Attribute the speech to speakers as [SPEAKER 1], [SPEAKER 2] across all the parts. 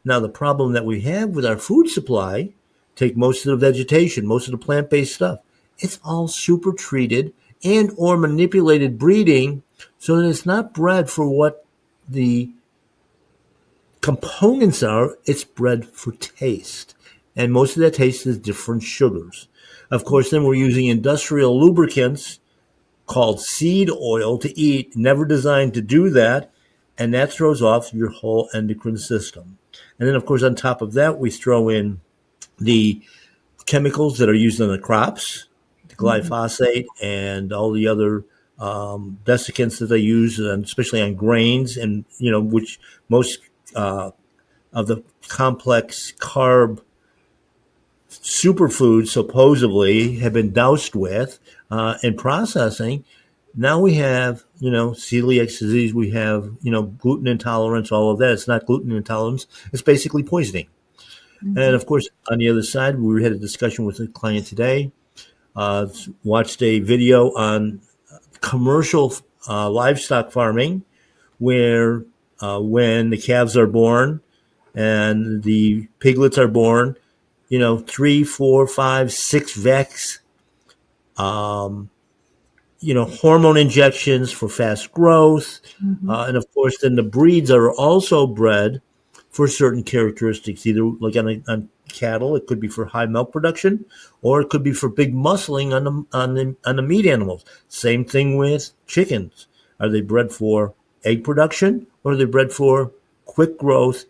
[SPEAKER 1] Now, the problem that we have with our food supply, take most of the vegetation, most of the plant-based stuff, it's all super treated and or manipulated breeding so that it's not bred for what the components are, it's bred for taste. And most of that taste is different sugars. Of course, then we're using industrial lubricants called seed oil to eat, never designed to do that. And that throws off your whole endocrine system. And then, of course, on top of that, we throw in the chemicals that are used on the crops, the glyphosate and all the other desiccants that they use, and especially on grains, and which most of the complex carb superfoods supposedly have been doused with in processing. Now we have, celiac disease, we have, gluten intolerance, all of that. It's not gluten intolerance, it's basically poisoning. And of course, on the other side, we had a discussion with a client today, watched a video on commercial livestock farming where when the calves are born and the piglets are born, 3, 4, 5, 6 vex, hormone injections for fast growth. And of course, then the breeds are also bred for certain characteristics, either like on cattle, it could be for high milk production, or it could be for big muscling on the meat animals. Same thing with chickens. Are they bred for egg production, or are they bred for quick growth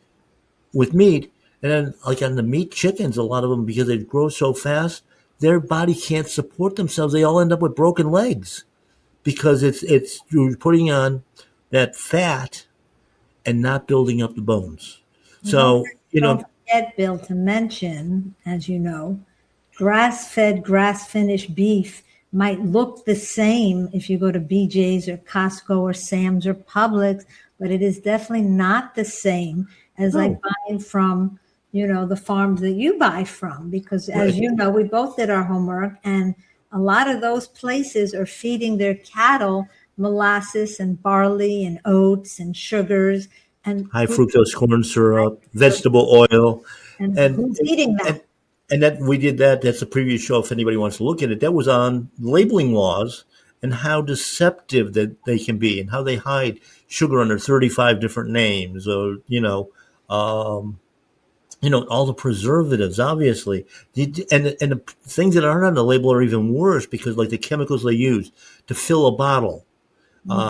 [SPEAKER 1] with meat? And then, like on the meat chickens, a lot of them, because they grow so fast, their body can't support themselves. They all end up with broken legs because it's you're putting on that fat and not building up the bones. So,
[SPEAKER 2] don't forget, Bill, to mention, as you know, grass-fed, grass-finished beef might look the same if you go to BJ's or Costco or Sam's or Publix, but it is definitely not the same as like buying from, the farms that you buy from, because as you know, we both did our homework, and a lot of those places are feeding their cattle molasses and barley and oats and sugars and
[SPEAKER 1] high fructose corn syrup, vegetable oil,
[SPEAKER 2] and
[SPEAKER 1] and
[SPEAKER 2] who's eating that?
[SPEAKER 1] and that we did that. That's a previous show. If anybody wants to look at it, that was on labeling laws and how deceptive that they can be and how they hide sugar under 35 different names, or all the preservatives, obviously, and the things that aren't on the label are even worse because, like the chemicals they use to fill a bottle.